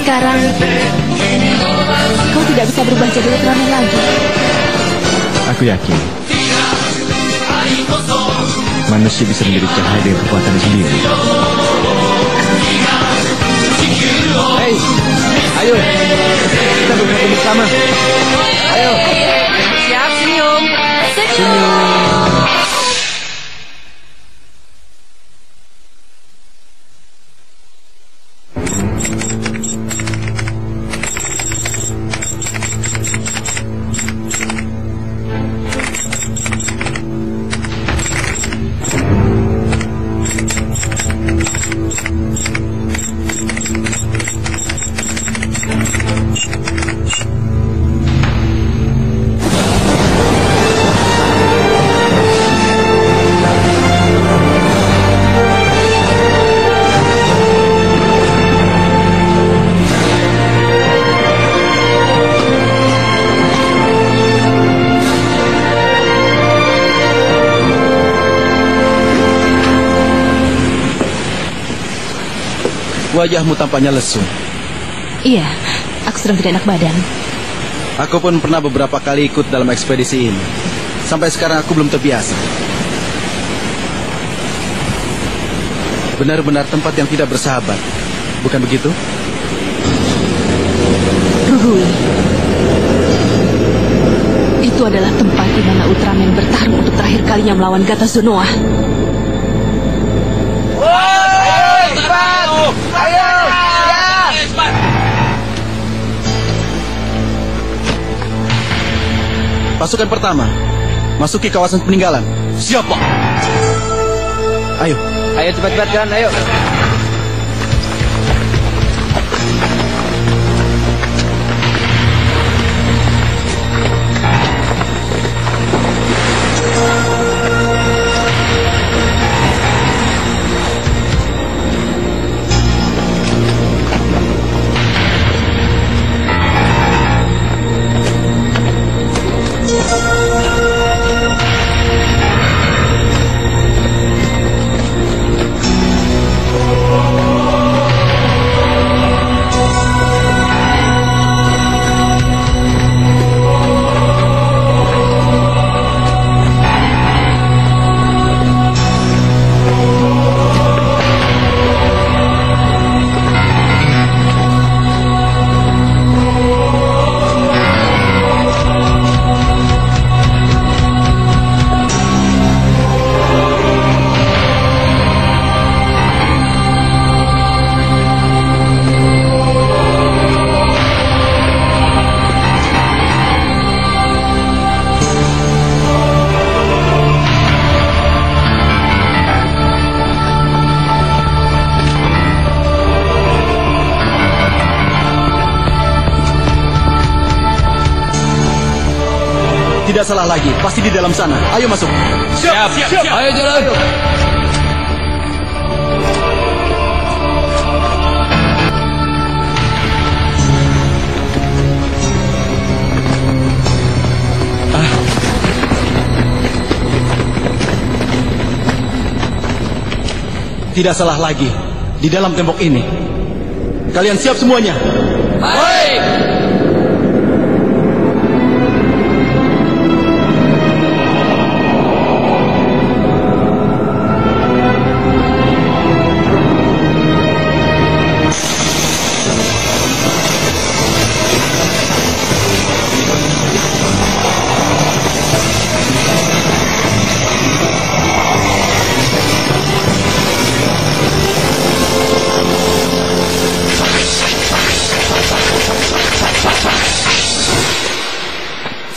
sekarang kau tidak bisa berubah jadi Ultraman lagi. Aku yakin manusia bisa menjadi cahaya dengan kekuatannya sendiri. Hei, ayo kita bersatu bersama. Ayo. Siap, senyum. Wajahmu tampaknya lesu. Iya, aku sedang tidak enak badan. Aku pun pernah beberapa kali ikut dalam ekspedisi ini. Sampai sekarang aku belum terbiasa. Benar-benar tempat yang tidak bersahabat. Bukan begitu? Rugui. Itu adalah tempat di mana Ultraman bertarung untuk terakhir kalinya melawan Gata Zonoa. Pasukan pertama, masuki kawasan peninggalan. Siapa? Ayo. Ayo cepat-cepat kan, ayo. Tidak salah lagi, pasti di dalam sana. Ayo masuk. Siap. Ayo jalan. Tidak salah lagi, di dalam tembok ini. Kalian siap semuanya? Baik.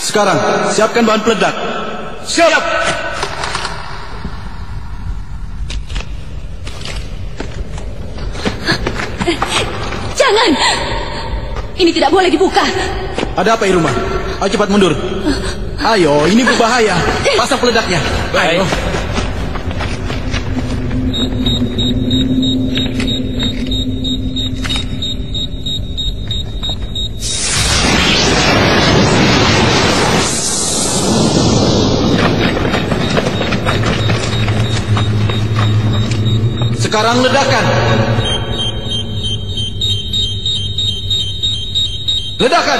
Sekarang, siapkan bahan peledak. Siap. Jangan! Ini tidak boleh dibuka. Ada apa, Iruma? Ayo cepat mundur. Ayo, ini berbahaya. Pasang peledaknya. Baik. Ayo. Sekarang ledakan. Ledakan!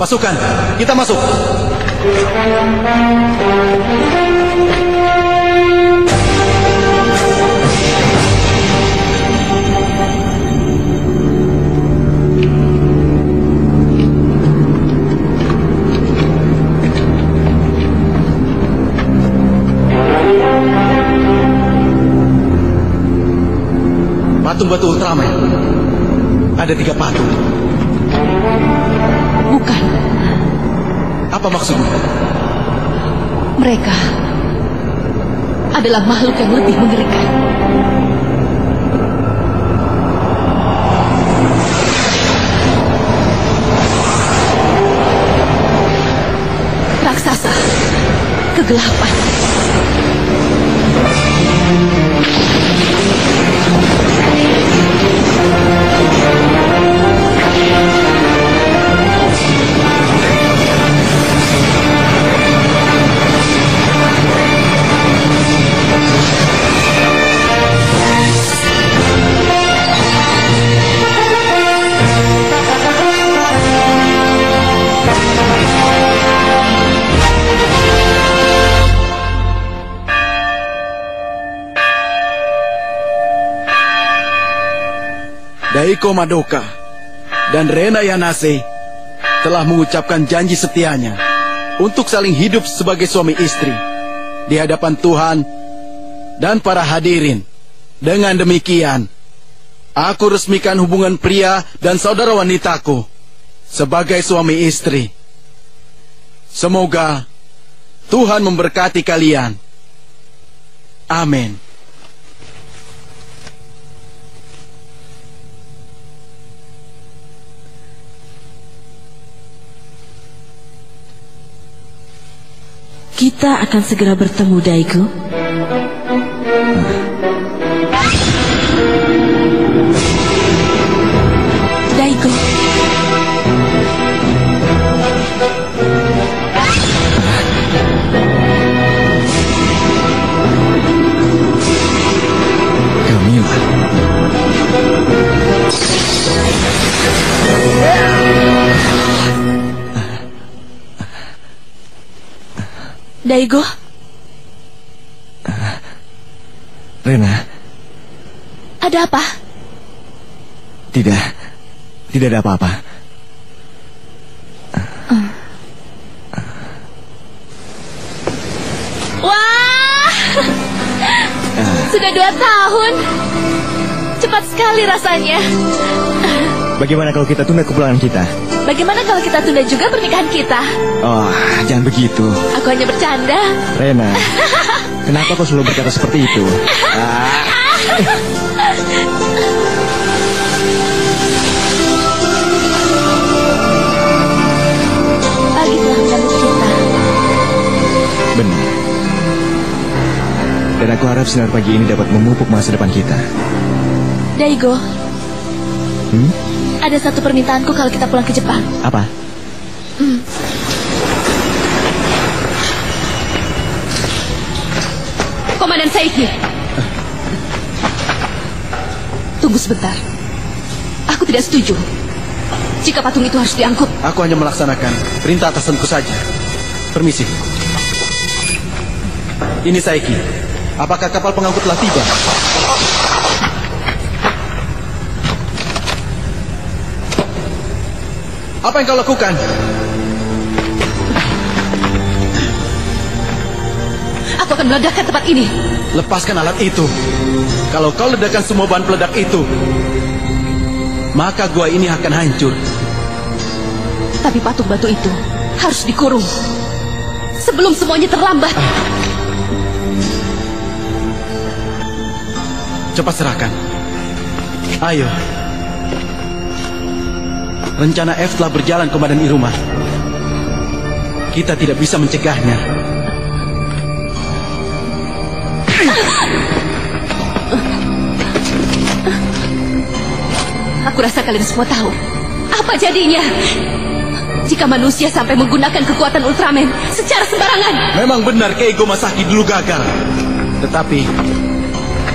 Pasukan, kita masuk. Patung batu Ultraman. Ada 3 patung. Bukan. Apa maksudnya? Mereka adalah makhluk yang lebih mengerikan. Raksasa, kegelapan. Daiko Madoka dan Rena Yanase telah mengucapkan janji setianya untuk saling hidup sebagai suami istri di hadapan Tuhan dan para hadirin. Dengan demikian, aku resmikan hubungan pria dan saudara wanitaku sebagai suami istri. Semoga Tuhan memberkati kalian. Amin. Kita akan segera bertemu, Daigo. Daigo. Camila. Daigo. Rena. Ada apa? Tidak ada apa-apa. Wah! Sudah 2 tahun. Cepat sekali rasanya. Bagaimana kalau kita tunda kepulangan kita? Bagaimana kalau kita tunda juga pernikahan kita? Oh, jangan begitu. Aku hanya bercanda. Rena, kenapa kau selalu berkata seperti itu? Pagi telah menyambut kita. Benar. Dan aku harap sinar pagi ini dapat memupuk masa depan kita. Daigo. Ada satu permintaanku kalau kita pulang ke Jepang. Apa? Komandan Saiki. Tunggu sebentar. Aku tidak setuju jika patung itu harus diangkut. Aku hanya melaksanakan perintah atasanku saja. Permisi. Ini Saiki. Apakah kapal pengangkut telah tiba? Apa yang kau lakukan? Aku akan meledakkan tempat ini. Lepaskan alat itu. Kalau kau ledakan semua bahan peledak itu, maka gua ini akan hancur. Tapi patung batu itu harus dikurung sebelum semuanya terlambat. Cepat serahkan. Ayo. Rencana F telah berjalan, Komandan Iruma. Kita tidak bisa mencegahnya. Aku rasa kalian semua tahu apa jadinya. jika manusia sampai menggunakan kekuatan Ultraman secara sembarangan. Memang benar Keigo Masaki dulu gagal. Tetapi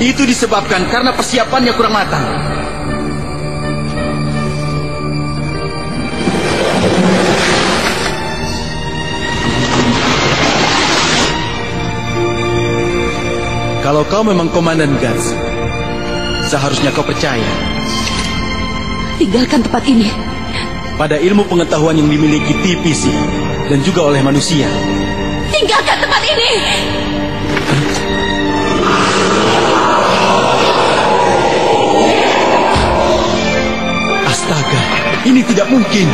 itu disebabkan karena persiapannya kurang matang. Kalau kau memang Komandan Guts, seharusnya kau percaya Tinggalkan tempat ini. pada ilmu pengetahuan yang dimiliki TPC dan juga oleh manusia. Tinggalkan tempat ini. Astaga, ini tidak mungkin.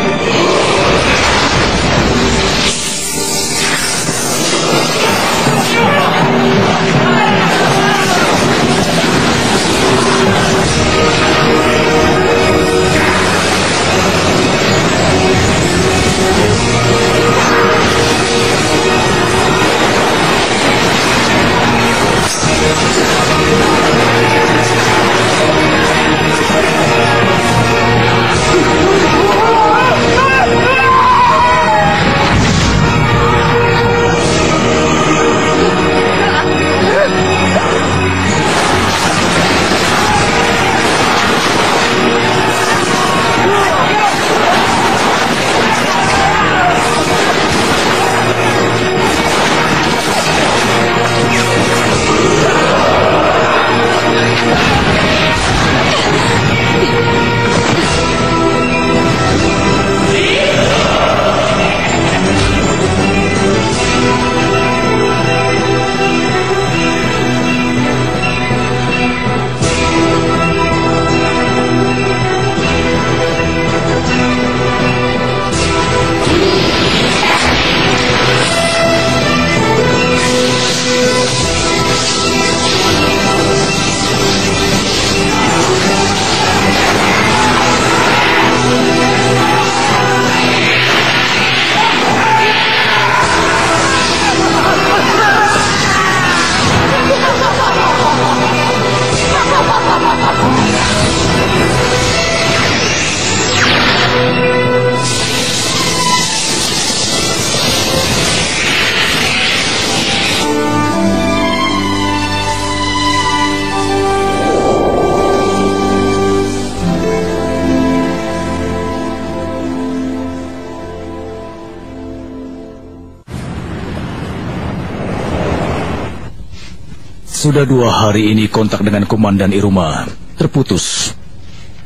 Sudah 2 hari ini kontak dengan Komandan Iruma terputus.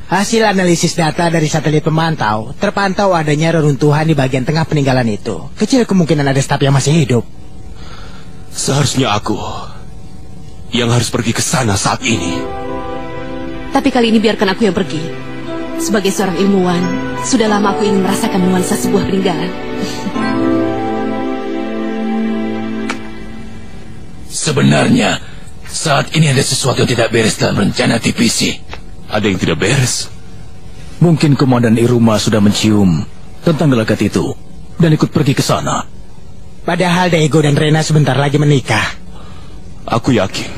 Hasil analisis data dari satelit pemantau, terpantau adanya reruntuhan di bagian tengah peninggalan itu. Kecil kemungkinan ada staf yang masih hidup. Seharusnya aku yang harus pergi ke sana saat ini. Tapi kali ini biarkan aku yang pergi. Sebagai seorang ilmuwan, sudah lama aku ingin merasakan nuansa sebuah peninggalan. Sebenarnya, saat ini ada sesuatu yang tidak beres dalam rencana TPC. Ada yang tidak beres. Mungkin Komandan Iruma sudah mencium tentang gelagat itu dan ikut pergi ke sana. Padahal Daigo dan Rena sebentar lagi menikah. Aku yakin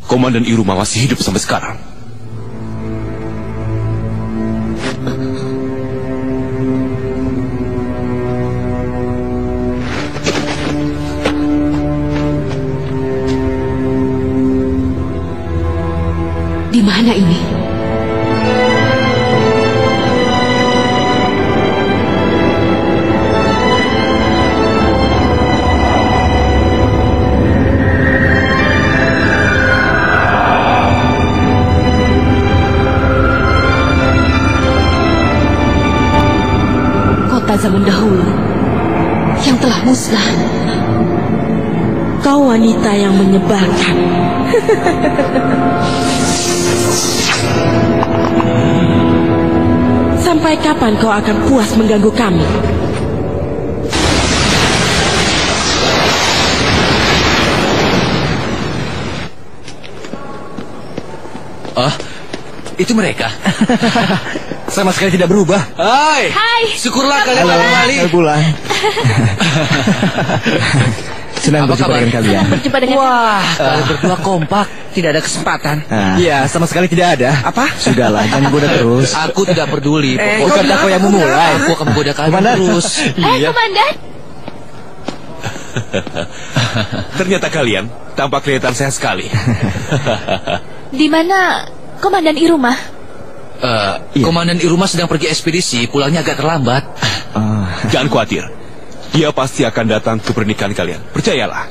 Komandan Iruma masih hidup sampai sekarang. Di mana ini? Kota zaman dahulu yang telah musnah. Kau wanita yang menyebalkan. Sampai kapan kau akan puas mengganggu kami? Ah, itu mereka. Sama sekali tidak berubah. Hai. Hai. Syukurlah kalian telah kembali. Saya pulang. Senang berjumpa dengan kalian. Berjumpa dengan Wah, kalian berdua kompak. tidak ada kesempatan. Iya, sama sekali tidak ada. Apa? Sudahlah, jangan goda terus. Aku tidak peduli. Bukan aku yang memulai. Aku akan menggoda kalian terus. Komandan. Ternyata kalian tampak kelihatan sehat sekali. Di mana Komandan Iruma? Komandan Iruma sedang pergi ekspedisi, pulangnya agak terlambat. Jangan khawatir. Dia pasti akan datang ke pernikahan kalian. Percayalah.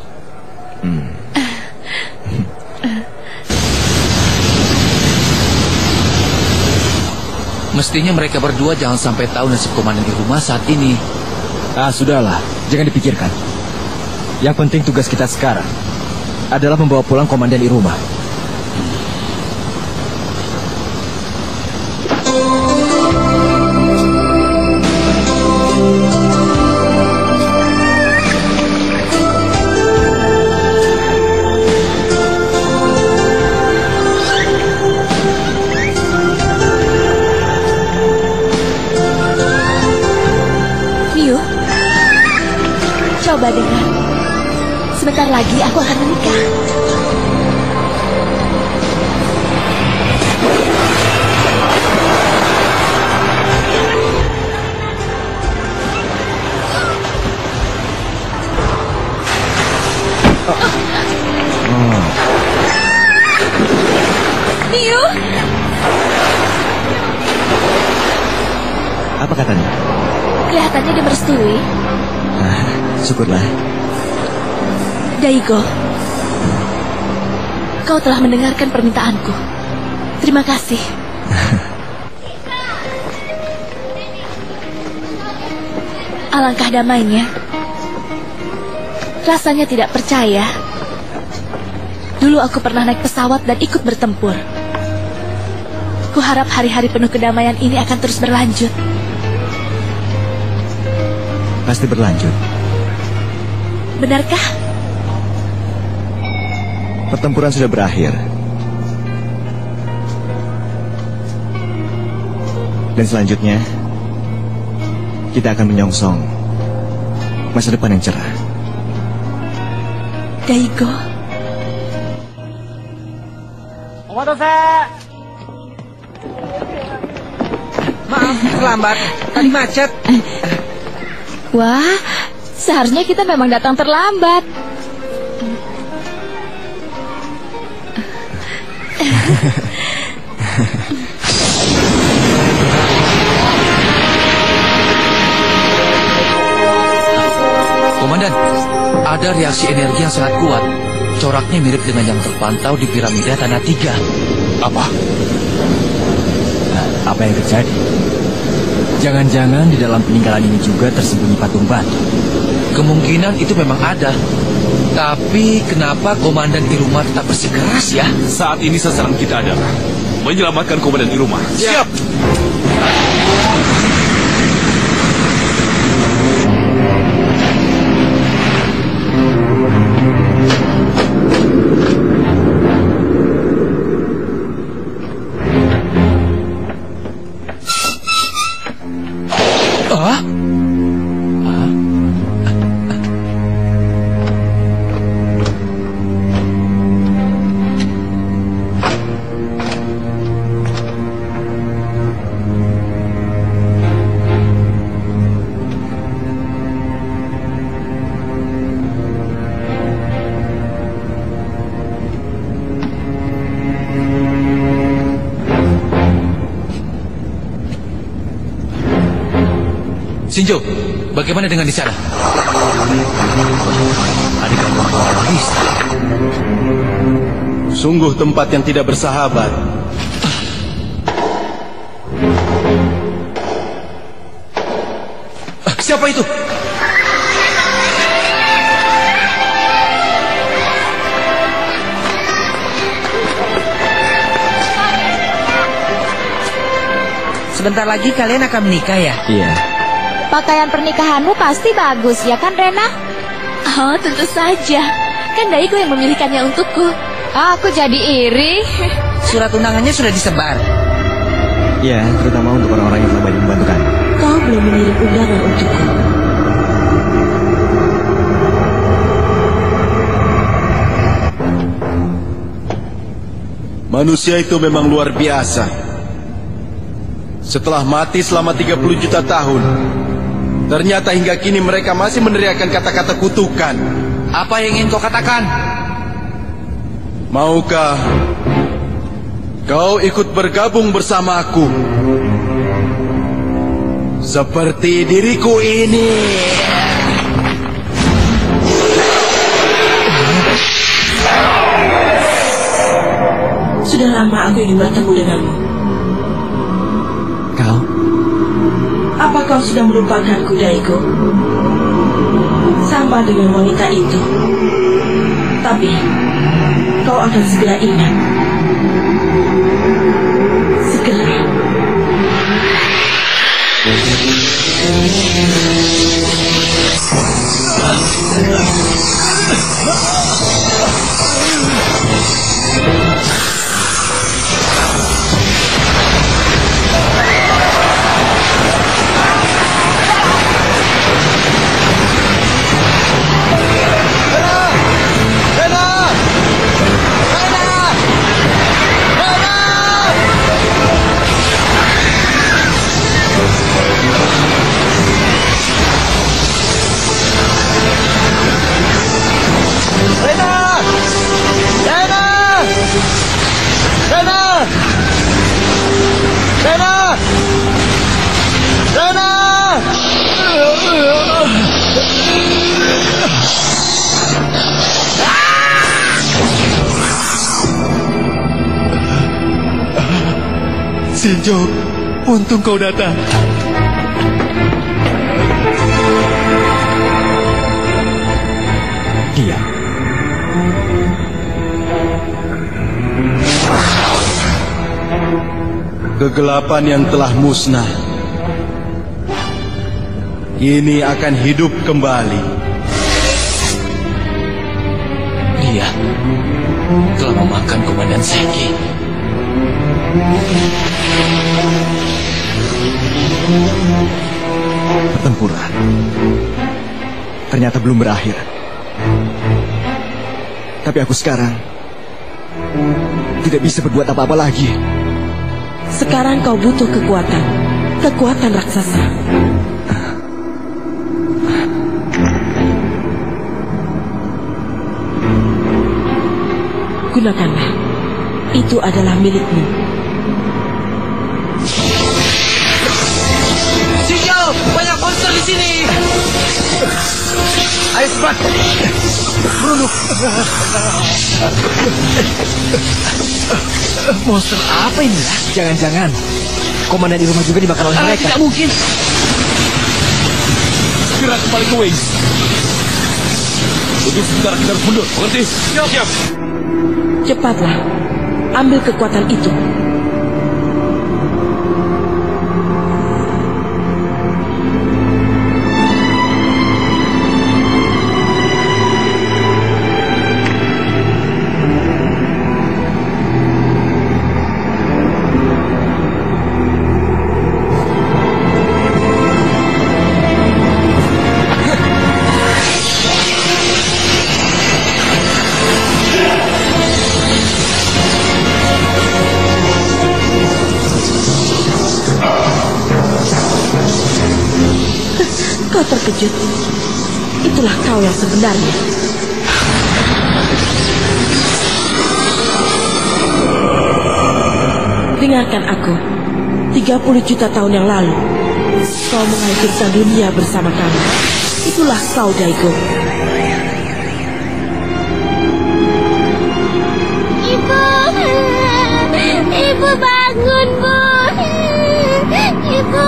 Mestinya mereka berdua jangan sampai tahu nasib Komandan Iruma saat ini. Sudahlah, jangan dipikirkan. Yang penting tugas kita sekarang adalah membawa pulang Komandan Iruma. Coba dengar. Sebentar lagi aku akan menikah. Niu. Apa katanya? Kelihatannya dia merestui. Syukurlah. Daigo, kau telah mendengarkan permintaanku. Terima kasih. Alangkah damainya. Rasanya tidak percaya. Dulu aku pernah naik pesawat dan ikut bertempur. Kuharap hari-hari penuh kedamaian ini akan terus berlanjut. Pasti berlanjut. Benarkah? Pertempuran sudah berakhir. Dan selanjutnya, kita akan menyongsong masa depan yang cerah. Daigo. Maaf, terlambat. Tadi macet. Wah, seharusnya kita memang datang terlambat. Komandan, ada reaksi energi yang sangat kuat. Coraknya mirip dengan yang terpantau di piramida Tanah Tiga. Apa? Apa yang terjadi? Jangan-jangan di dalam peninggalan ini juga tersembunyi patung batu. Kemungkinan itu memang ada. Tapi kenapa Komandan Iruma tetap bersikeras ya? Saat ini sasaran kita adalah menyelamatkan Komandan Iruma. Siap! Shinjo, bagaimana dengan di sana? Ada gangguan suara listrik. Sungguh tempat yang tidak bersahabat. Siapa itu? Sebentar lagi kalian akan menikah ya? Iya. Pakaian pernikahanmu pasti bagus, ya kan Rena? Oh, tentu saja. Kan Daigo yang memilihkannya untukku. Aku jadi iri. Surat undangannya sudah disebar. Iya, terutama untuk orang-orang yang telah banyak membantu kami. Kau belum mengirim undangan untukku. Manusia itu memang luar biasa. Setelah mati selama 30 juta tahun, ternyata hingga kini mereka masih meneriakkan kata-kata kutukan. Apa yang ingin kau katakan? Maukah kau ikut bergabung bersamaku? Seperti diriku ini. Sudah lama aku ingin bertemu denganmu. Kau? Apa kau sudah melupakanku, Daigo? Sama dengan wanita itu. Tapi kau akan segera ingat. Segera. Shinjo, untung kau datang. Dia. Kegelapan yang telah musnah kini akan hidup kembali. Dia telah memakan Komandan Seki. Pertempuran ternyata belum berakhir. Tapi aku sekarang tidak bisa berbuat apa-apa lagi. Sekarang kau butuh kekuatan. Kekuatan raksasa. Gunakanlah. Itu adalah milikmu. Shinjo, banyak monster di sini. Ayo cepat, Bruno. Monster apa ini? Jangan-jangan Komandan Iruma juga dimakan oleh mereka. Tidak mungkin. Segera kembali ke Wings. Untuk sebentar kita harus mundur. Mengerti? Siap. Cepatlah. Ambil kekuatan itu. Kau terkejut. Itulah kau yang sebenarnya. Dengarkan aku. 30 juta tahun yang lalu, kau menghancurkan dunia bersama kami. Itulah kau, Daigo. Ibu bangun, Bu. Ibu.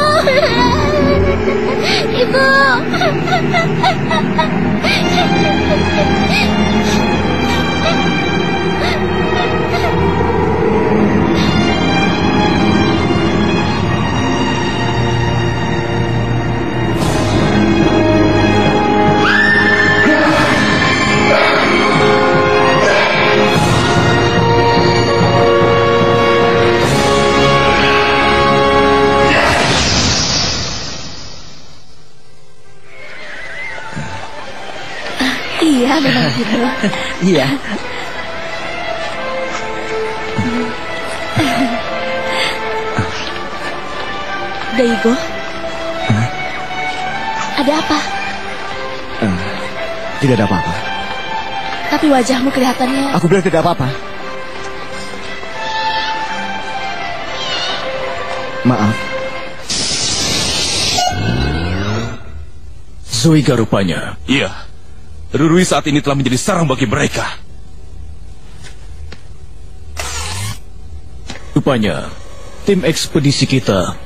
Iya, memang gitu. Iya. Daigo? Ada apa? Tidak ada apa-apa. Tapi wajahmu kelihatannya... Aku bilang tidak apa-apa. Maaf. Zoiga rupanya. Iya. Rurui saat ini telah menjadi sarang bagi mereka. Rupanya, tim ekspedisi kita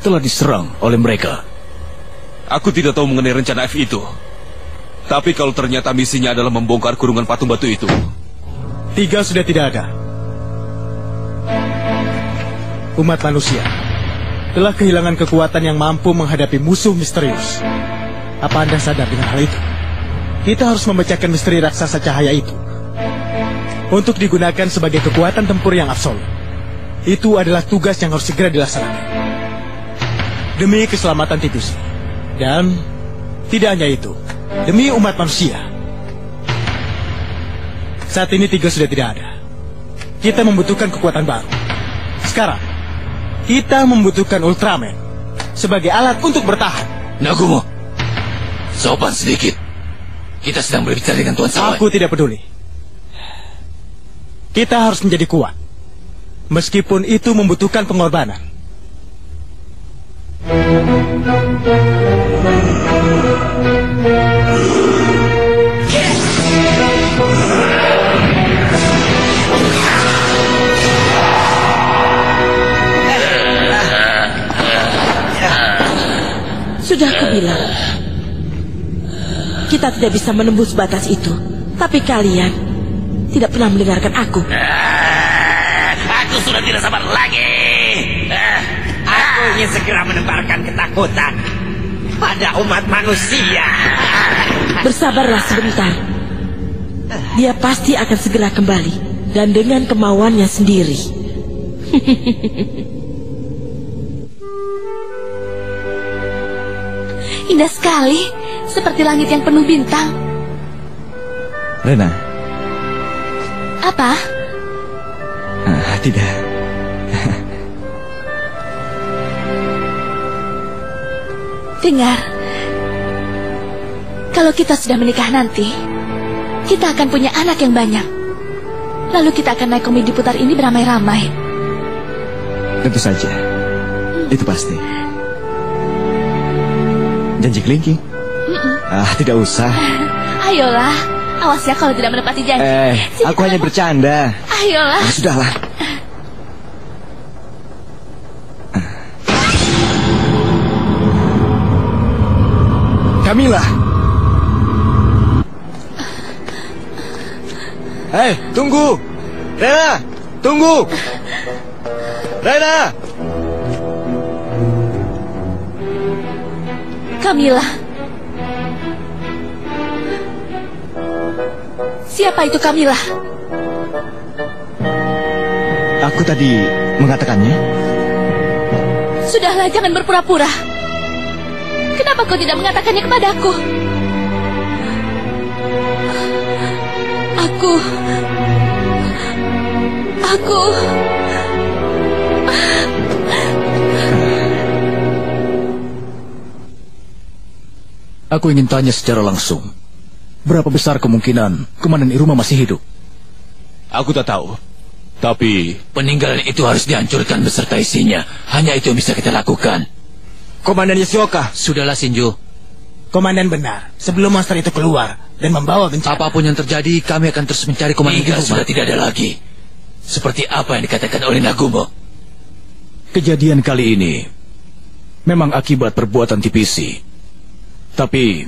telah diserang oleh mereka. Aku tidak tahu mengenai rencana F itu. Tapi kalau ternyata misinya adalah membongkar kurungan patung batu itu. 3 sudah tidak ada. Umat manusia telah kehilangan kekuatan yang mampu menghadapi musuh misterius. Apa Anda sadar dengan hal itu? Kita harus memecahkan misteri raksasa cahaya itu untuk digunakan sebagai kekuatan tempur yang absolut. Itu adalah tugas yang harus segera dilaksanakan demi keselamatan TPC. Dan tidak hanya itu, demi umat manusia. Saat ini 3 sudah tidak ada. Kita membutuhkan kekuatan baru. Sekarang kita membutuhkan Ultraman sebagai alat untuk bertahan. Nagumo, sopan sedikit. Kita sedang berbicara dengan Tuan Sawai. Aku tidak peduli. Kita harus menjadi kuat, meskipun itu membutuhkan pengorbanan. Sudah aku bilang, kita tidak bisa menembus batas itu. Tapi kalian tidak pernah mendengarkan aku. Aku sudah tidak sabar lagi. Aku ingin segera menebarkan ketakutan pada umat manusia. Bersabarlah sebentar. Dia pasti akan segera kembali, dan dengan kemauannya sendiri. Indah sekali, seperti langit yang penuh bintang. Rena. Apa? Tidak. Dengar, kalau kita sudah menikah nanti, kita akan punya anak yang banyak. Lalu kita akan naik komedi putar ini beramai-ramai. Tentu saja. Itu pasti. Janji kelingking? Tidak usah. Ayolah, awas ya kalau tidak menepati janji. Aku hanya bercanda. Ayolah. Sudahlah. Camilla. Hei, tunggu. Rena, tunggu. Rena. Camilla. Siapa itu Camilla? Aku tadi mengatakannya. Sudahlah, jangan berpura-pura. Kenapa kau tidak mengatakannya kepadaku? Aku ingin tanya secara langsung. Berapa besar kemungkinan Komandan Iruma masih hidup? Aku tak tahu. Tapi peninggalan itu harus dihancurkan beserta isinya. Hanya itu yang bisa kita lakukan. Komandan Yoshioka. Sudahlah, Shinjo. Komandan benar. Sebelum monster itu keluar dan membawa bencana. Apapun yang terjadi, kami akan terus mencari Komandan Iruma. Sudah tidak ada lagi. Seperti apa yang dikatakan oleh Nagumo. Kejadian kali ini memang akibat perbuatan TPC. Tapi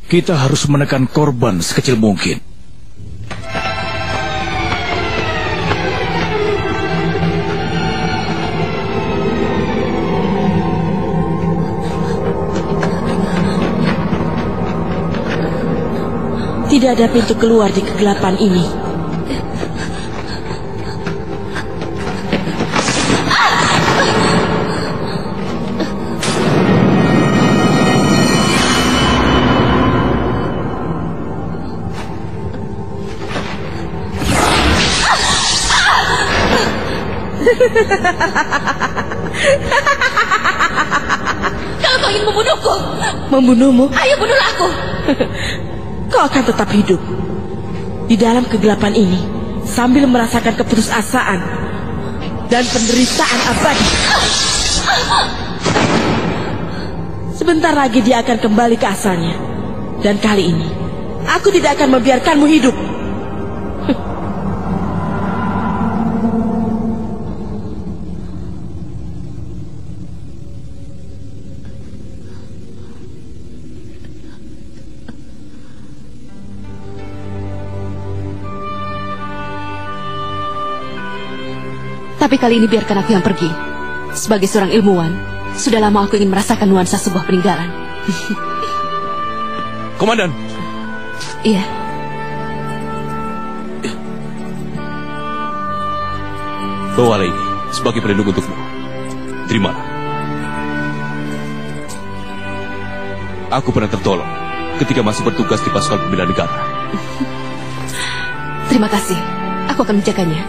kita harus menekan korban sekecil mungkin. Tidak ada pintu keluar di kegelapan ini. Kalau kau ingin membunuhku. Membunuhmu? Ayo bunuhlah aku. Kau akan tetap hidup di dalam kegelapan ini sambil merasakan keputusasaan dan penderitaan abadi. Sebentar lagi dia akan kembali ke asalnya. Dan kali ini aku tidak akan membiarkanmu hidup. Tapi kali ini biarkan aku yang pergi. Sebagai seorang ilmuwan, sudah lama aku ingin merasakan nuansa sebuah peninggalan. Komandan. Iya. Bawalah ini sebagai pelindung untukmu. Terimalah. Aku pernah tertolong ketika masih bertugas di pasukan pembela negara. Terima kasih. Aku akan menjaganya.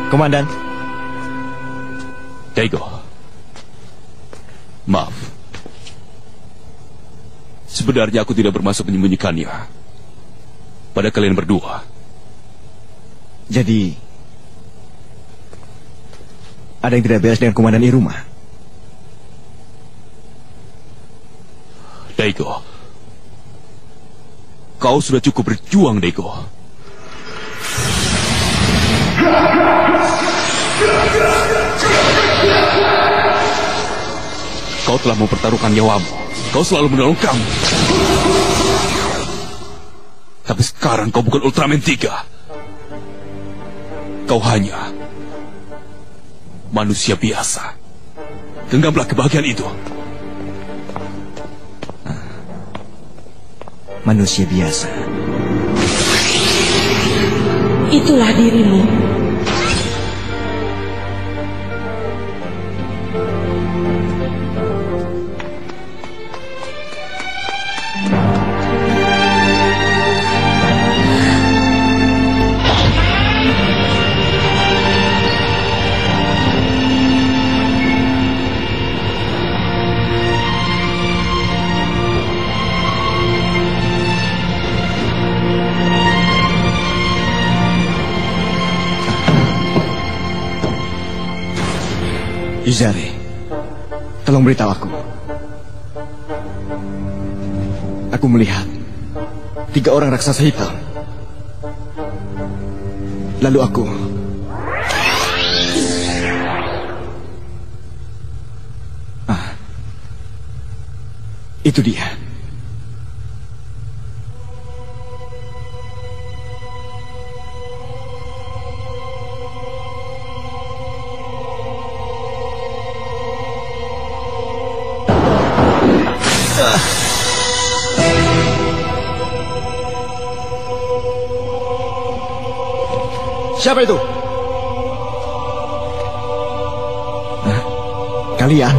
Komandan. Daigo. Maaf. Sebenarnya aku tidak bermaksud menyembunyikannya pada kalian berdua. Jadi, ada yang tidak beres dengan Komandan Iruma? Daigo, kau sudah cukup berjuang, Daigo. Kau telah mempertaruhkan nyawamu. Kau selalu menolong kami. Tapi sekarang kau bukan Ultraman 3. Kau hanya manusia biasa. Genggamlah kebahagiaan itu. Manusia biasa. Itulah dirimu. Yuzari, tolong beritahu aku. Aku melihat 3 orang raksasa hitam. Lalu aku... itu dia. Siapa itu? Kalian?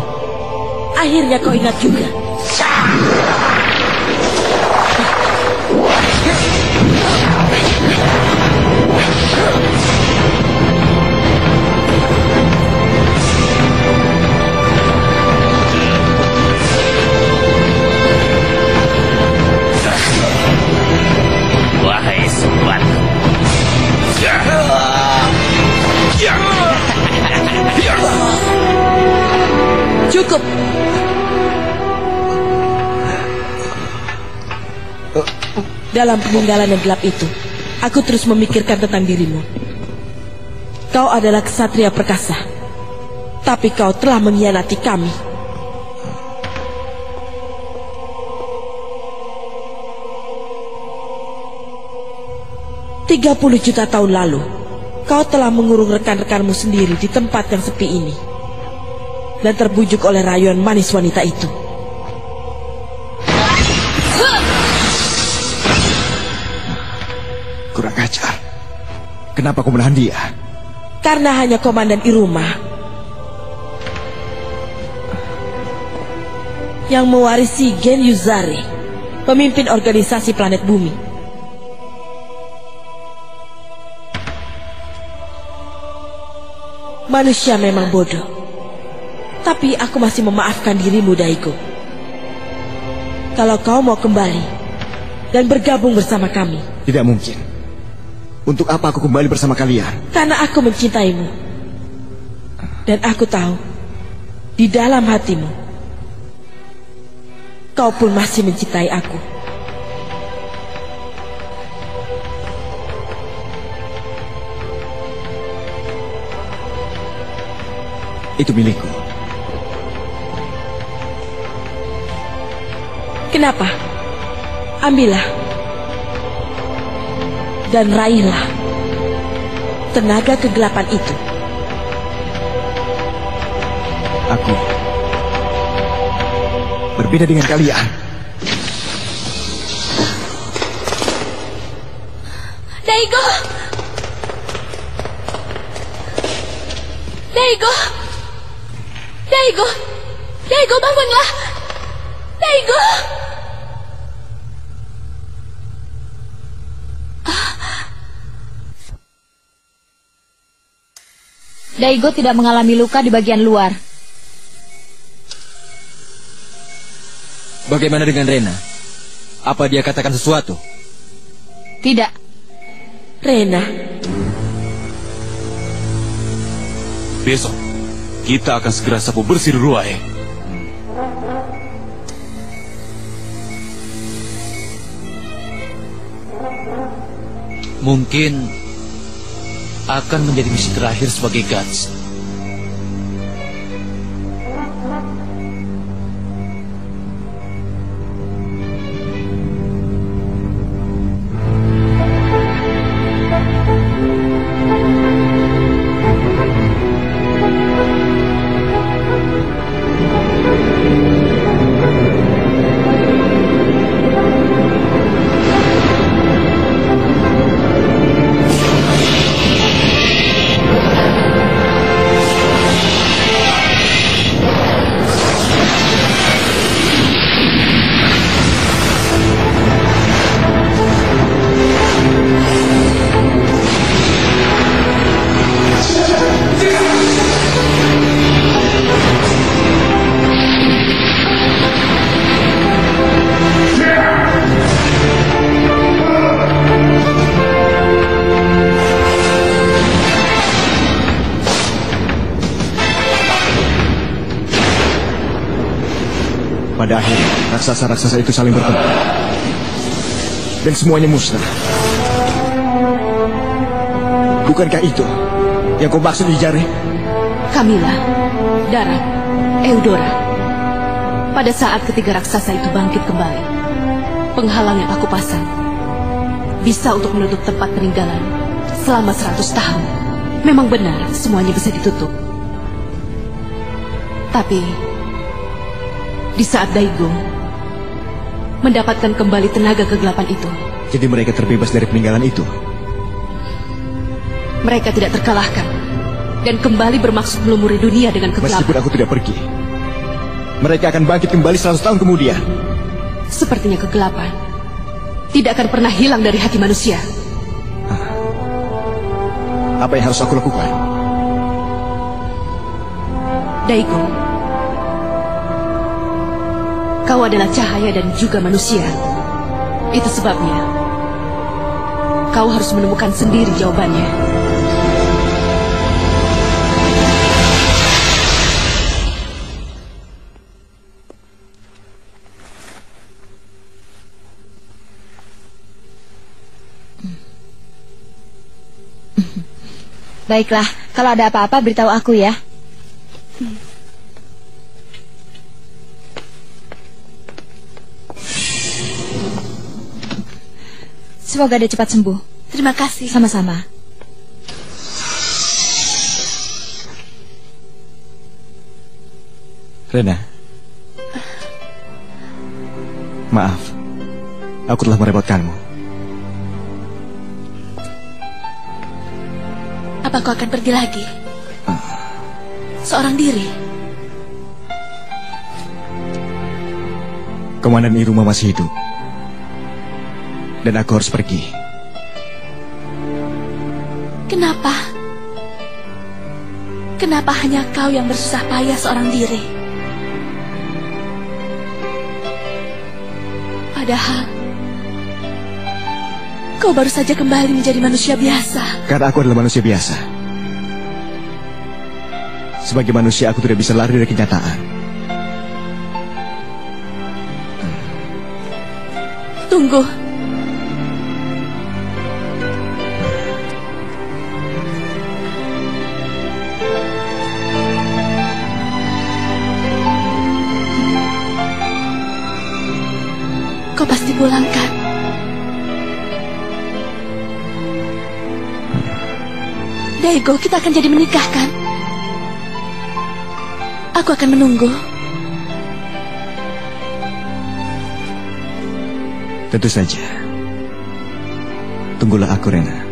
Akhirnya kau ingat juga. Wahai sobat. Cukup. Dalam peninggalan yang gelap itu, aku terus memikirkan tentang dirimu. Kau adalah ksatria perkasa, tapi kau telah mengkhianati kami. "30 juta tahun lalu, kau telah mengurung rekan-rekanmu sendiri di tempat yang sepi ini dan terbujuk oleh rayuan manis wanita itu. Kurang ajar. Kenapa kau menahan dia? Karena hanya Komandan Iruma yang mewarisi Gen Yuzari, pemimpin organisasi planet bumi. Manusia memang bodoh, tapi aku masih memaafkan dirimu, Daigo. Kalau kau mau kembali dan bergabung bersama kami. Tidak mungkin. Untuk apa aku kembali bersama kalian? Karena aku mencintaimu. Dan aku tahu, di dalam hatimu, kau pun masih mencintai aku. Itu milikku. Kenapa? Ambillah. Dan raihlah tenaga kegelapan itu. Aku berbeda dengan kalian. Daigo! Daigo! Daigo! Daigo, bangunlah! Daigo! Daigo tidak mengalami luka di bagian luar. Bagaimana dengan Rena? Apa dia katakan sesuatu? Tidak. Rena. Besok, kita akan segera sapu bersih Ruae. Mungkin akan menjadi misi terakhir sebagai Guts. Pada akhirnya, raksasa-raksasa itu saling bertemu. Dan semuanya musnah. Bukankah itu yang kau maksud, Ijare? Camilla, Daran, Eudora. Pada saat ketiga raksasa itu bangkit kembali, penghalang yang aku pasang bisa untuk menutup tempat peninggalan selama 100 tahun. Memang benar semuanya bisa ditutup. Tapi di saat Daigo mendapatkan kembali tenaga kegelapan itu, jadi mereka terbebas dari peninggalan itu. Mereka tidak terkalahkan dan kembali bermaksud melumuri dunia dengan kegelapan. Meskipun aku tidak pergi, mereka akan bangkit kembali 100 tahun kemudian. Sepertinya kegelapan tidak akan pernah hilang dari hati manusia. Apa yang harus aku lakukan? Daigo, kau adalah cahaya dan juga manusia. Itu sebabnya kau harus menemukan sendiri jawabannya. Baiklah, kalau ada apa-apa beritahu aku ya. Semoga dia cepat sembuh. Terima kasih. Sama-sama. Rena, maaf, aku telah merepotkanmu. Apa kau akan pergi lagi? Seorang diri? Komandan Iruma masih hidup. Dan aku harus pergi. Kenapa? Kenapa hanya kau yang bersusah payah seorang diri? Padahal kau baru saja kembali menjadi manusia biasa. Karena aku adalah manusia biasa. Sebagai manusia aku tidak bisa lari dari kenyataan. Tunggu. Kau pasti pulang kan? Daigo, kita akan jadi menikah kan? Aku akan menunggu. Tentu saja. Tunggulah aku, Rena.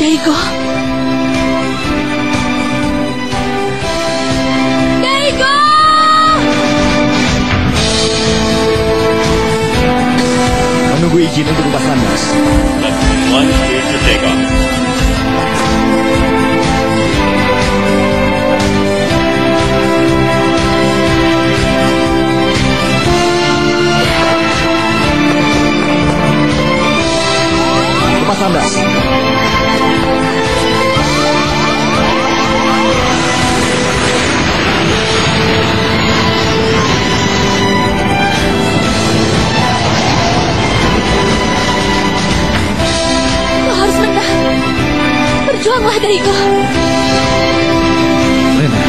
Daigo. Daigo! Menunggu izin untuk lepas landas. Lepas landas. Berjuanglah, Daigo. Rena.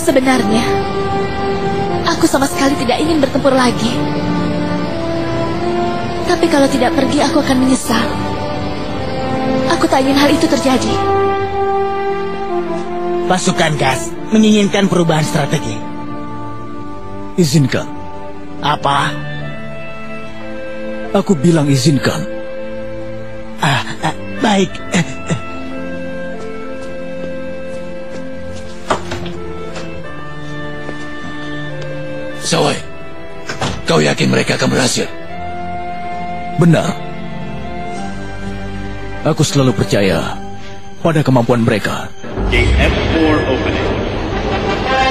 Sebenarnya, aku sama sekali tidak ingin bertempur lagi. Tapi kalau tidak pergi, aku akan menyesal. Aku tak ingin hal itu terjadi. Pasukan Gas menginginkan perubahan strategi. Izinkan. Apa? Aku bilang izinkan. Baik. Sawai, kau yakin mereka akan berhasil? Benar. Aku selalu percaya pada kemampuan mereka. Gate F4 opening.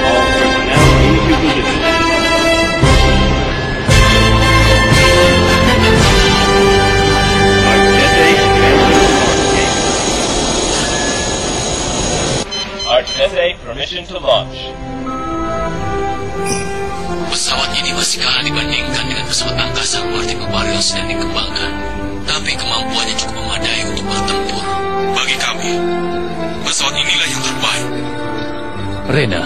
All personnel into position. Artete permission to launch. Pesawat ini masih kalah dibandingkan dengan pesawat angkasa luar tipe Bario yang sedang dikembangkan. Tapi kemampuannya cukup memadai untuk bertempur. Bagi kami, pesawat inilah yang terbaik. Rena,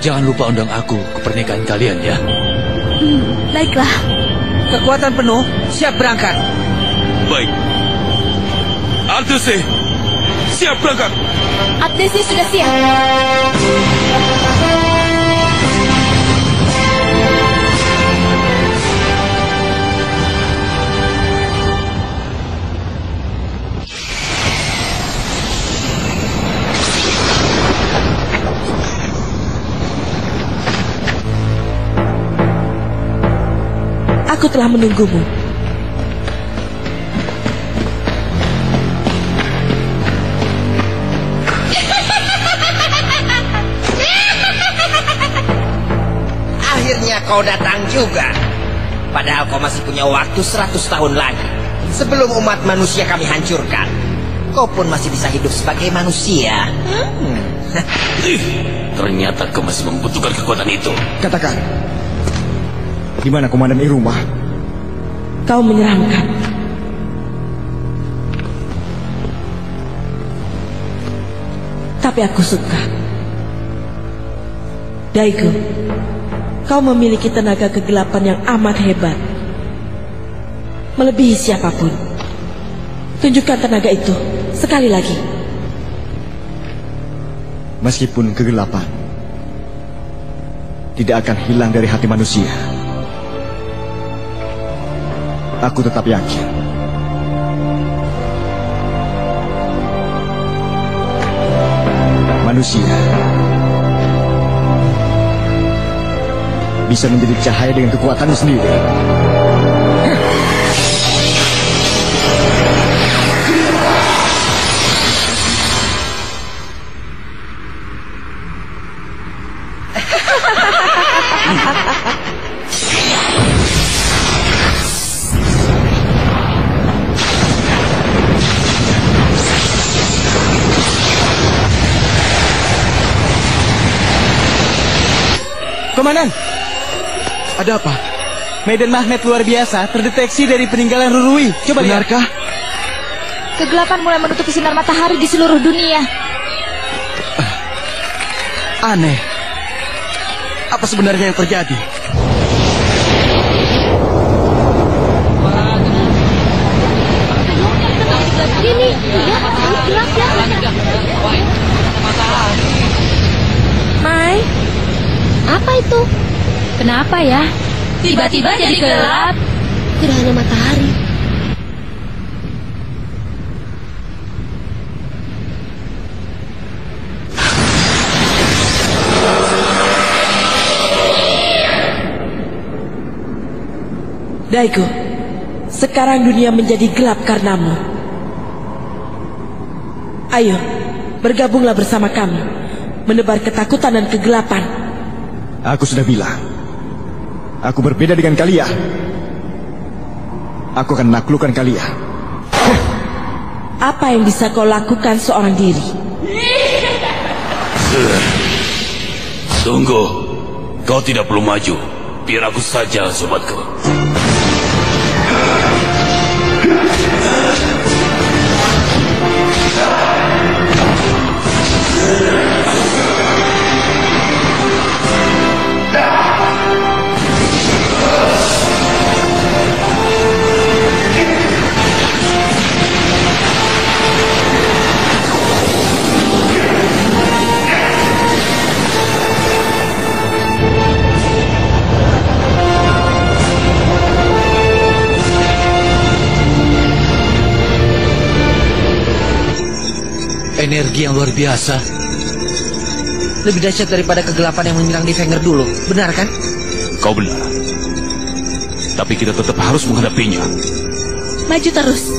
jangan lupa undang aku ke pernikahan kalian ya. Baiklah. Kekuatan penuh, siap berangkat. Baik. Artese, siap berangkat. Artese sudah siap. Aku telah menunggumu. Akhirnya kau datang juga. Padahal kau masih punya waktu 100 tahun lagi. Sebelum umat manusia kami hancurkan, kau pun masih bisa hidup sebagai manusia. Ternyata kau masih membutuhkan kekuatan itu. Katakan, di mana Komandan Iruma? Kau menyeramkan. Tapi aku suka. Daigo, kau memiliki tenaga kegelapan yang amat hebat. Melebihi siapapun. Tunjukkan tenaga itu sekali lagi. Meskipun kegelapan tidak akan hilang dari hati manusia, aku tetap yakin manusia bisa menjadi cahaya dengan kekuatannya sendiri. Komandan, ada apa? medan magnet luar biasa terdeteksi dari peninggalan Rurui. Coba lihat. Benarkah? Kegelapan mulai menutupi sinar matahari di seluruh dunia. Aneh. Apa sebenarnya yang terjadi? Ini, ya, gelap ya. Mai, apa itu? Kenapa ya? Tiba-tiba jadi gelap. Gerhana matahari. Daigo, sekarang dunia menjadi gelap karenamu. Ayo, bergabunglah bersama kami, menebar ketakutan dan kegelapan. Aku sudah bilang, aku berbeda dengan kalian. Aku akan menaklukkan kalian. Apa yang bisa kau lakukan seorang diri? Tunggu, kau tidak perlu maju. Biar aku saja, sobatku. Energi yang luar biasa. Lebih dahsyat daripada kegelapan yang menyerang di Wenger dulu. Benar kan? Kau benar. Tapi kita tetap harus menghadapinya. Maju terus.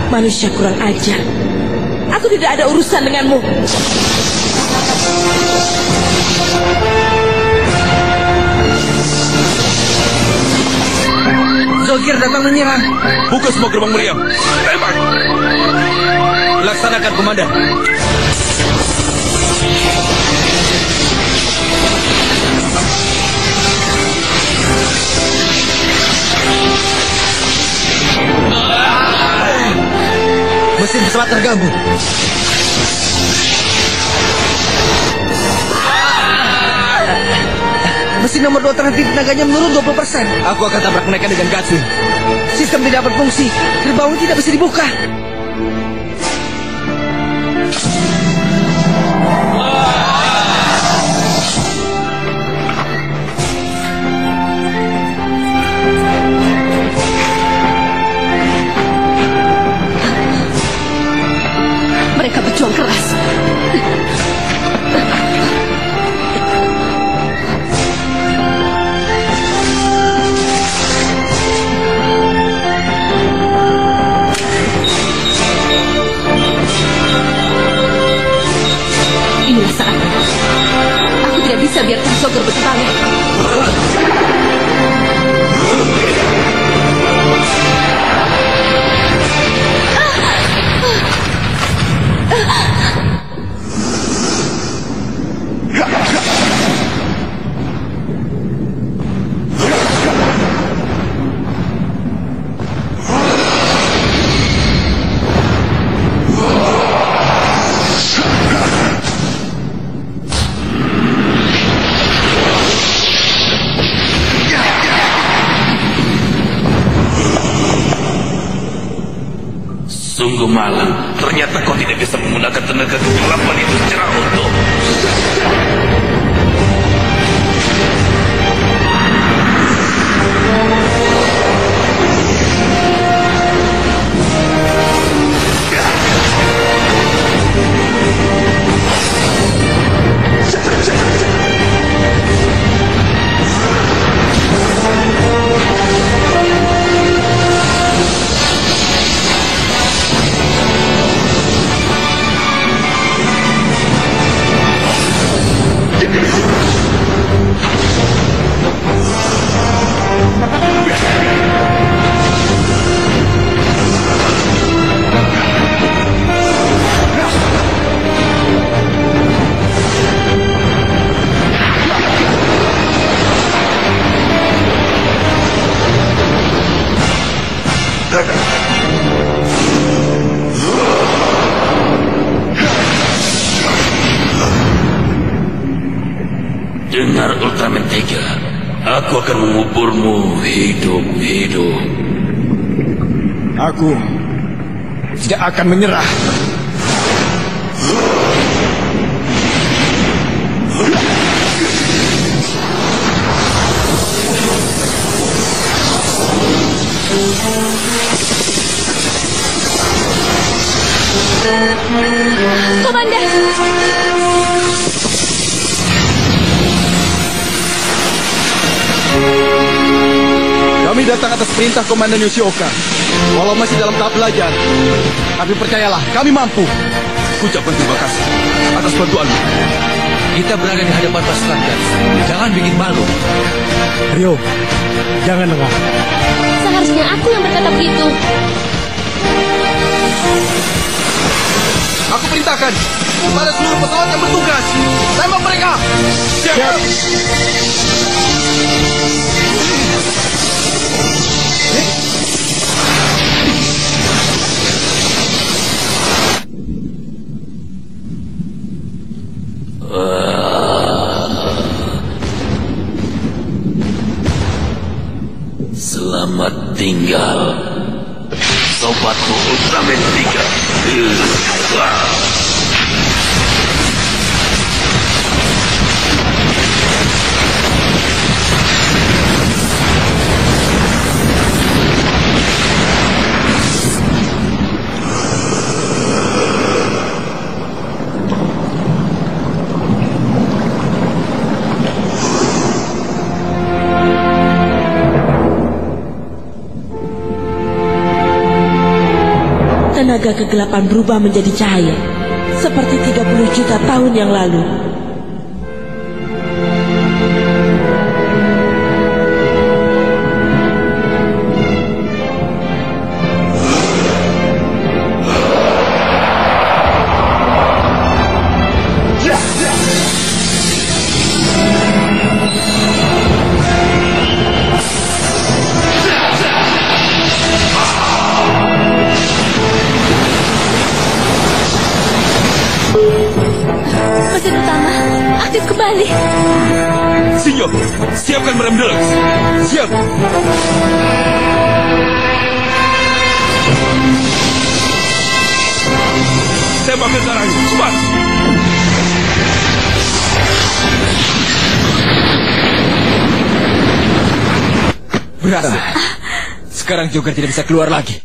Manusia kurang ajar. Aku tidak ada urusan denganmu. Zolkir datang menyerang. Buka semua gerbang meriam. Tembak. Laksanakan, Komandan. Mesin pesawat terganggu. Mesin nomor 2 terhenti, tenaganya menurun 20%. Aku akan tabrak mereka dengan Gatling. Sistem tidak berfungsi, gerbang tidak bisa dibuka. Mereka berjuang keras. Inilah saatnya. Aku tidak bisa biarkan Sogor berkembang. Sungguh malang, ternyata kau tidak bisa menggunakan tenaga kegelapan itu secara utuh. Dengar Ultraman 3, aku akan menguburmu hidup-hidup. Aku tidak akan menyerah. Komandan! Kami datang atas perintah Komandan Yoshioka. Walau masih dalam tahap belajar, tapi percayalah, kami mampu. Ucapkan terima kasih atas bantuanmu. Kita berada di hadapan pasukan Gats. Jangan bikin malu. Rio, jangan lengah. Seharusnya aku yang berkata begitu. Aku perintahkan kepada seluruh pesawat yang bertugas, tembak mereka. Siap. Selamat tinggal, sobatku Ultraman 3. tenaga kegelapan berubah menjadi cahaya, seperti 30 juta tahun yang lalu. Mesin utama aktif kembali. Sinyo, siapkan merem Deluxe. Siap. Tembakkan sekarang, cepat. Berhasil. Sekarang Joker tidak bisa keluar lagi.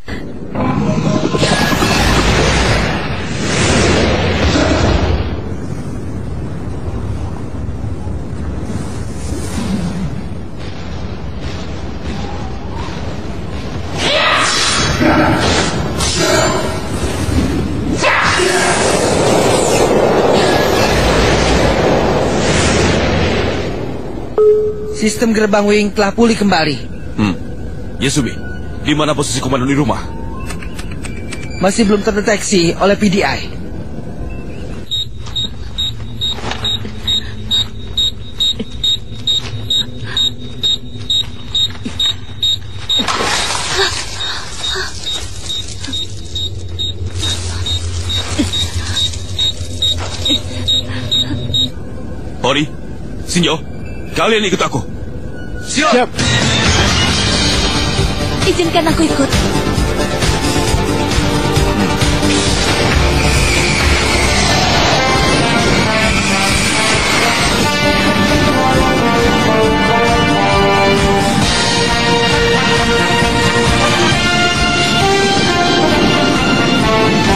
Sistem gerbang wing telah pulih kembali. Yasubi, di mana posisi komandan di rumah? Masih belum terdeteksi oleh PDI. Hori, Sinyo, kalian ikut aku. Siap. Izinkan aku ikut.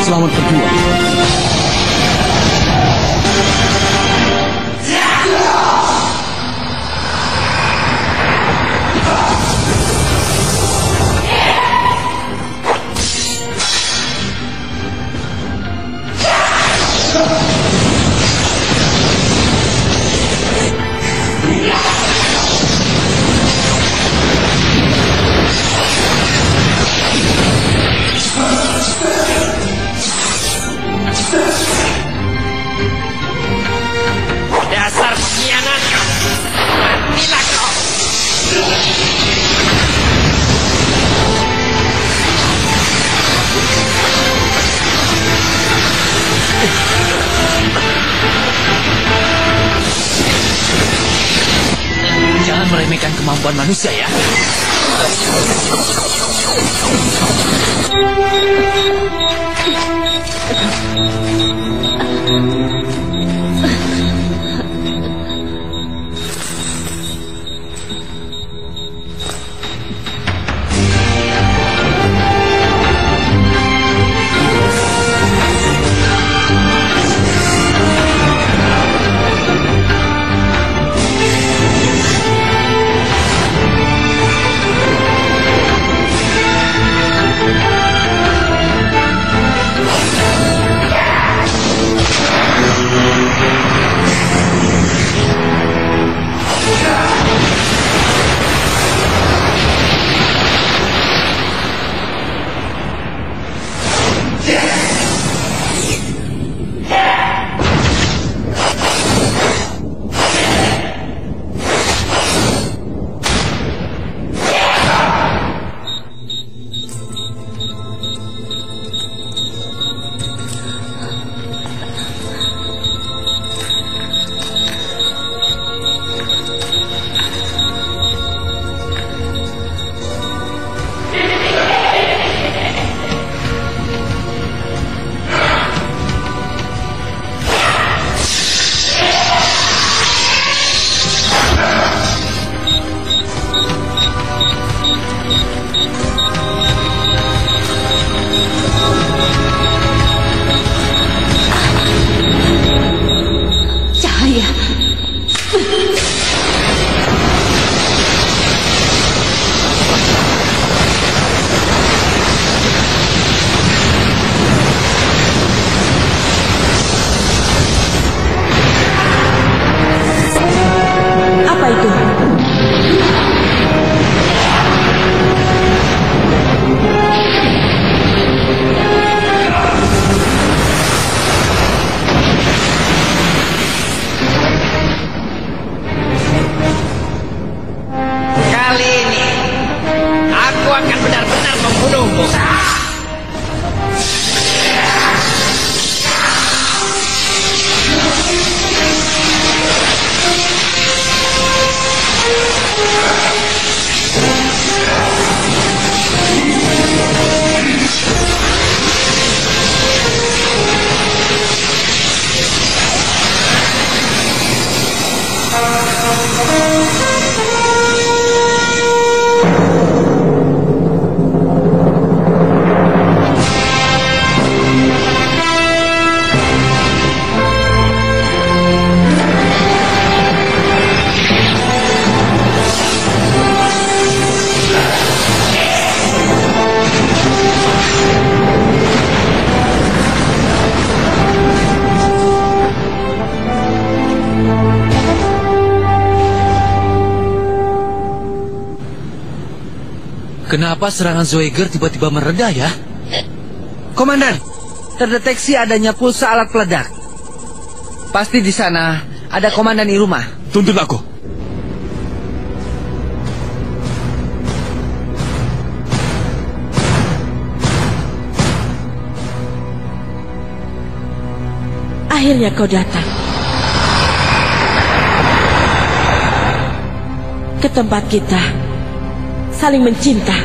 Selamat berjuang. Dasar pengkhianat. Matilah kau. Jangan meremehkan kemampuan manusia ya. Kenapa serangan Zoeger tiba-tiba mereda ya? Komandan, terdeteksi adanya pulsa alat peledak. Pasti di sana ada Komandan Iruma. Tuntun aku. Akhirnya kau datang ke tempat kita saling mencinta.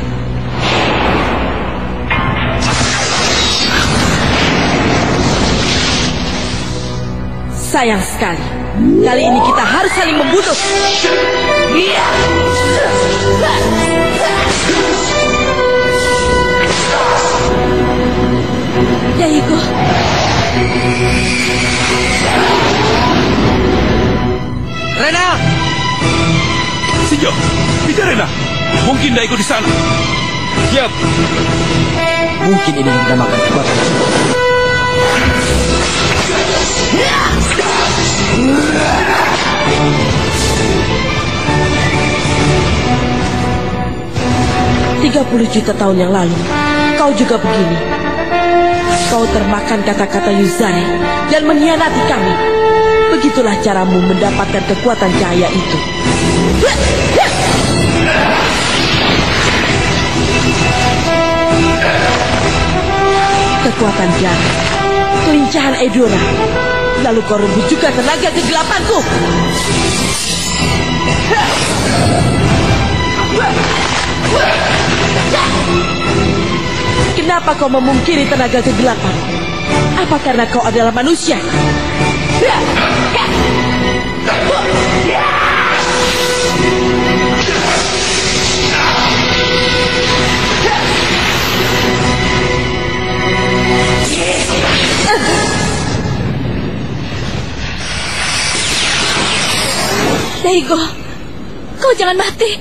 Sayang sekali, kali ini kita harus saling membunuh. Daigo. Rena! Sinjo, kejar Rena. Mungkin Daigo di sana. Siap. Mungkin ini yang dinamakan kekuatan. $30 juta tahun yang lalu, kau juga begini. Kau termakan kata-kata Yuzare dan mengkhianati kami. Begitulah caramu mendapatkan kekuatan cahaya itu. Kekuatan jarak, kelincahan Eudora. Lalu kau rebut juga tenaga kegelapanku. Kenapa kau memungkiri tenaga kegelapan? Apa karena kau adalah manusia? Daigo, kau jangan mati.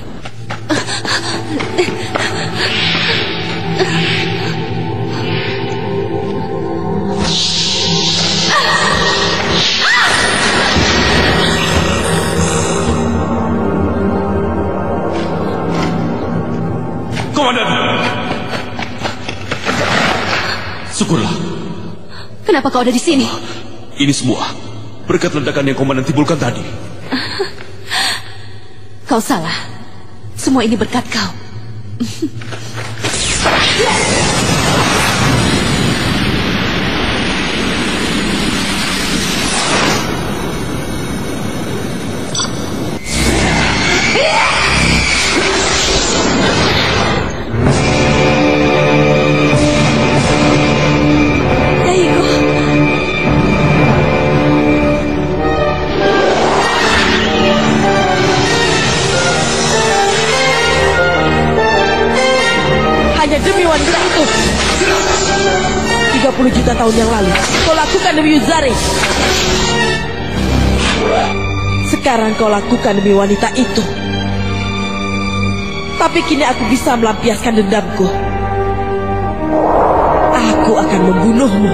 Komandan! Syukurlah. Kenapa kau ada di sini? Ini semua berkat ledakan yang Komandan timbulkan tadi. Kau salah. Semua ini berkat kau. Demi wanita itu 30 juta tahun yang lalu kau lakukan demi Yuzare. Sekarang kau lakukan demi wanita itu. Tapi kini aku bisa melampiaskan dendamku. Aku akan membunuhmu.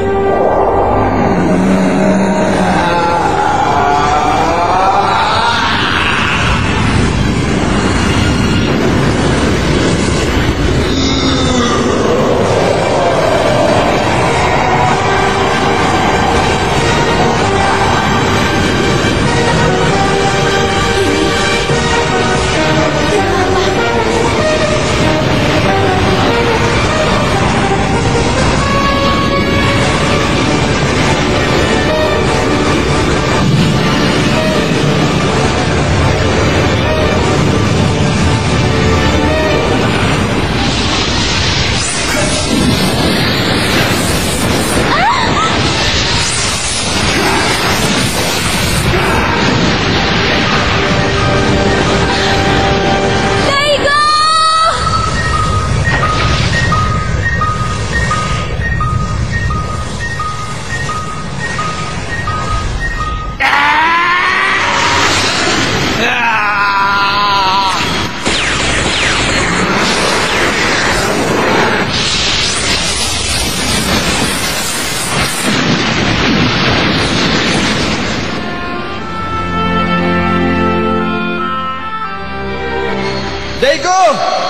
Daigo,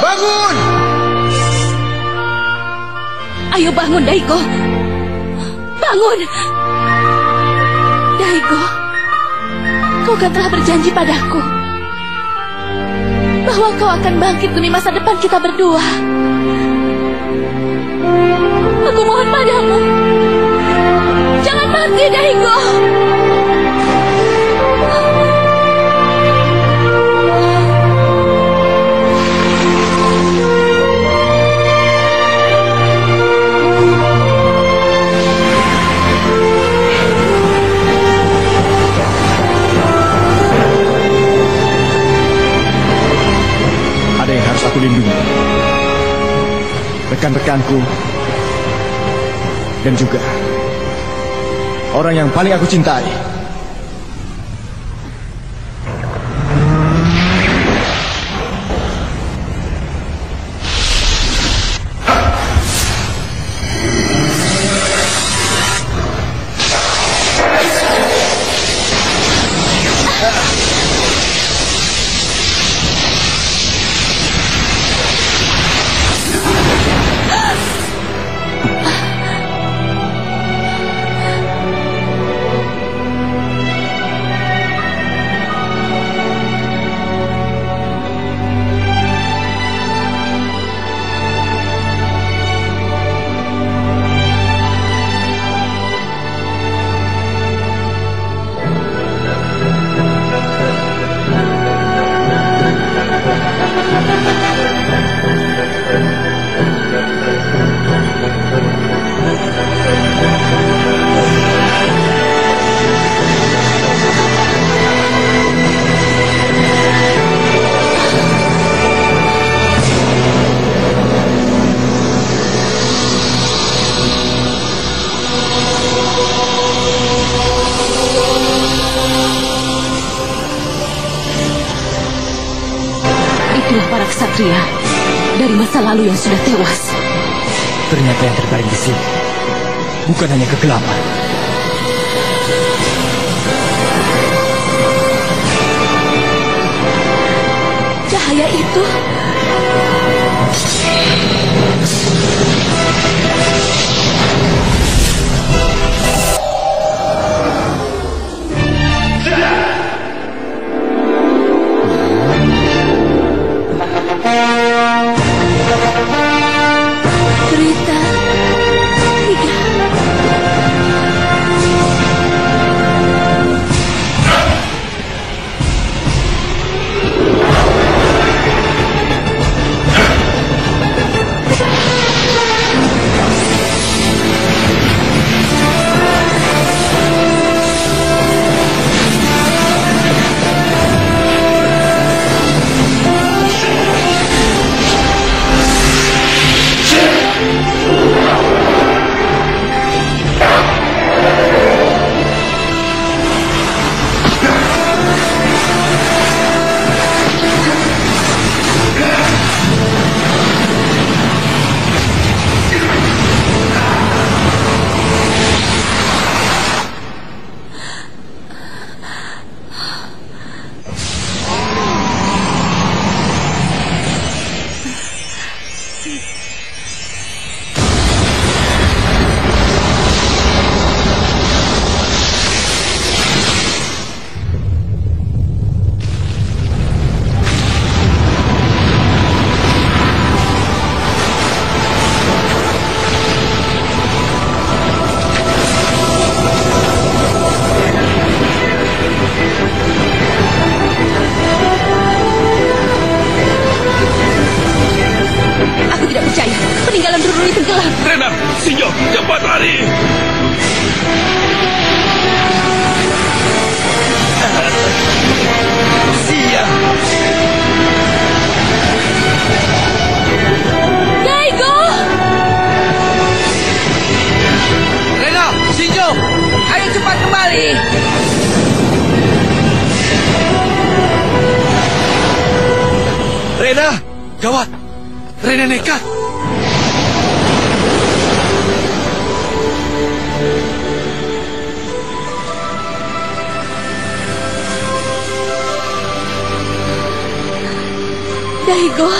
bangun! Ayo bangun, Daigo. Bangun. Daigo, kau kan telah berjanji padaku bahwa kau akan bangkit demi masa depan kita berdua. Aku mohon padamu, jangan mati, Daigo. Ada yang harus aku lindungi. Rekan-rekanku dan juga orang yang paling aku cintai. Ksatria dari masa lalu yang sudah tewas. Ternyata yang terbaring di sini bukan hanya kegelapan. Cahaya itu Rena, gawat. Rena nekat. Daigo.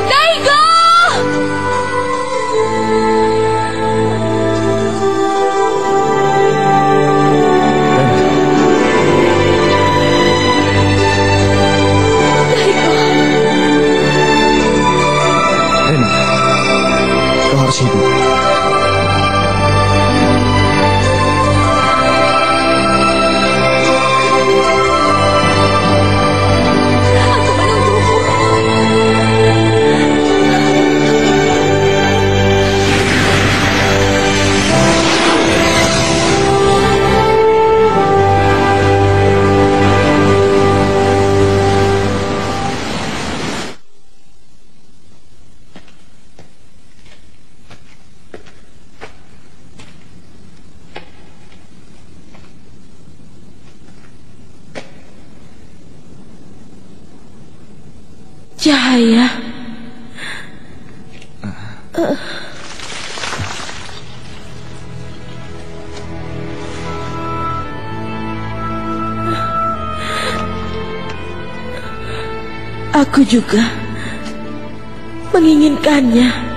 Daigo! menunggu. Cahaya. Aku juga menginginkannya.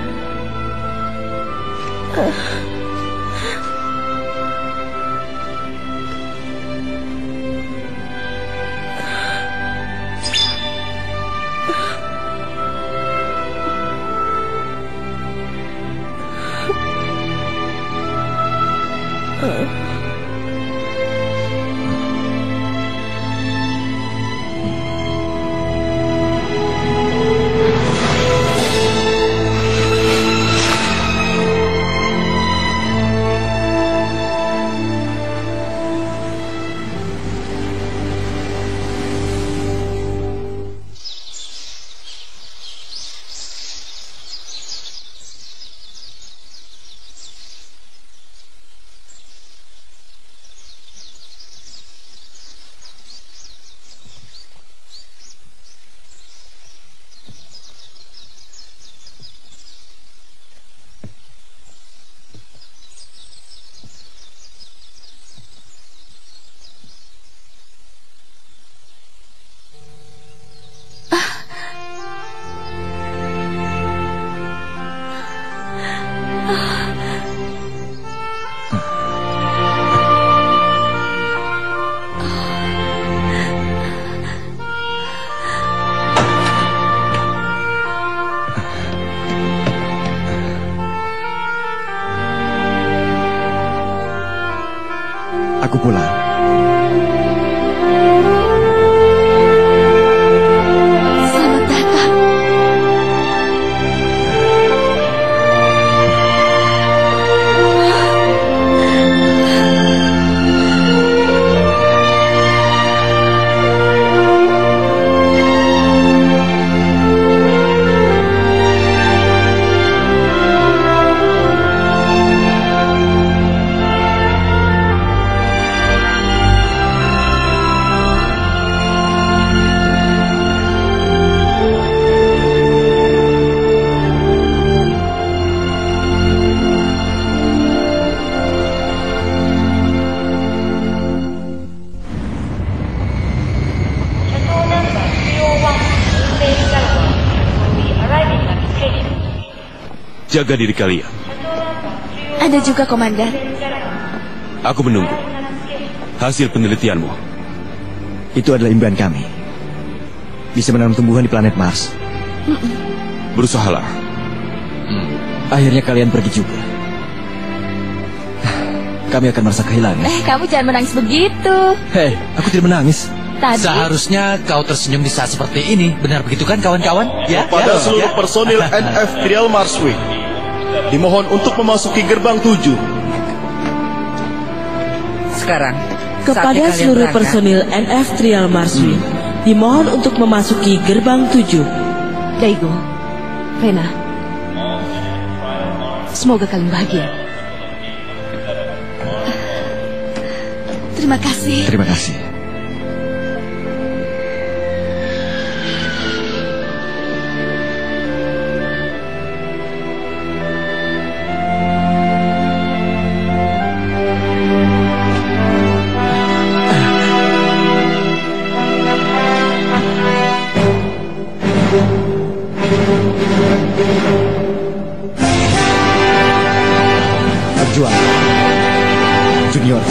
Aku pulang. Selamat datang. Jaga diri kalian. Ada juga, Komandan. Aku menunggu hasil penelitianmu. Itu adalah impian kami. Bisa menanam tumbuhan di planet Mars. Berusahalah. Akhirnya kalian pergi juga. Kami akan merasa kehilangan. Kamu jangan menangis begitu. Hei, aku tidak menangis. Tadi. Seharusnya kau tersenyum di saat seperti ini. Benar begitu kan kawan-kawan? Ya. Kepada seluruh personil NF Trial Mars Wing, dimohon untuk memasuki gerbang 7. Sekarang, kepada seluruh personil NF Trial Mars Wing, dimohon untuk memasuki gerbang 7. Daigo, Rena, semoga kalian bahagia. Terima kasih. Terima kasih. Berjuang Junior.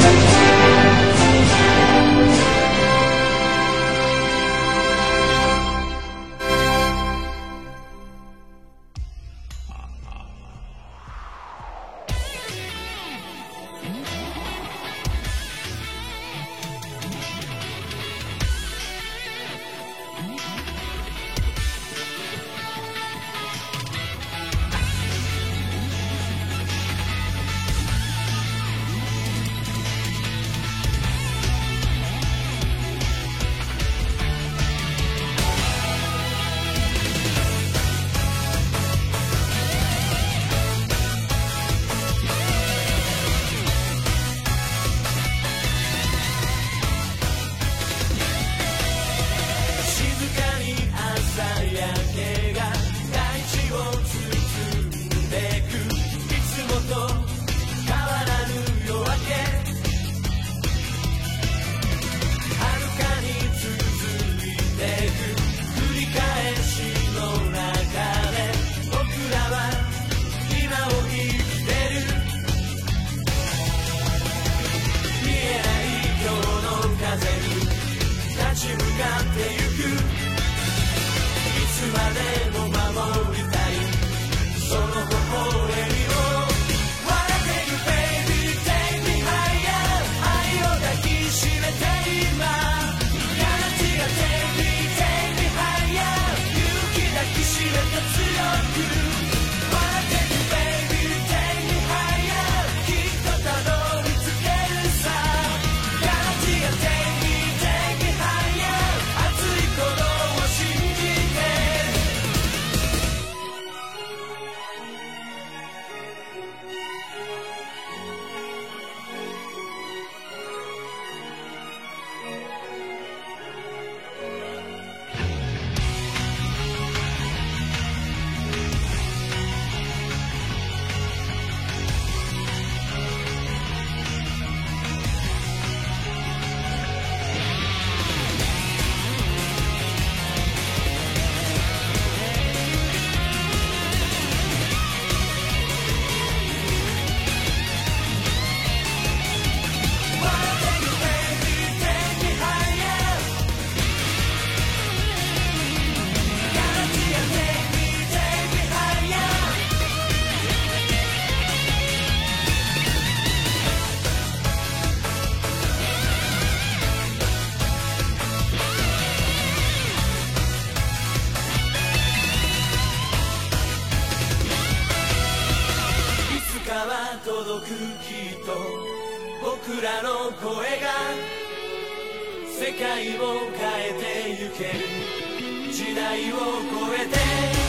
届くきっと僕らの声が世界を変えてゆける時代を超えて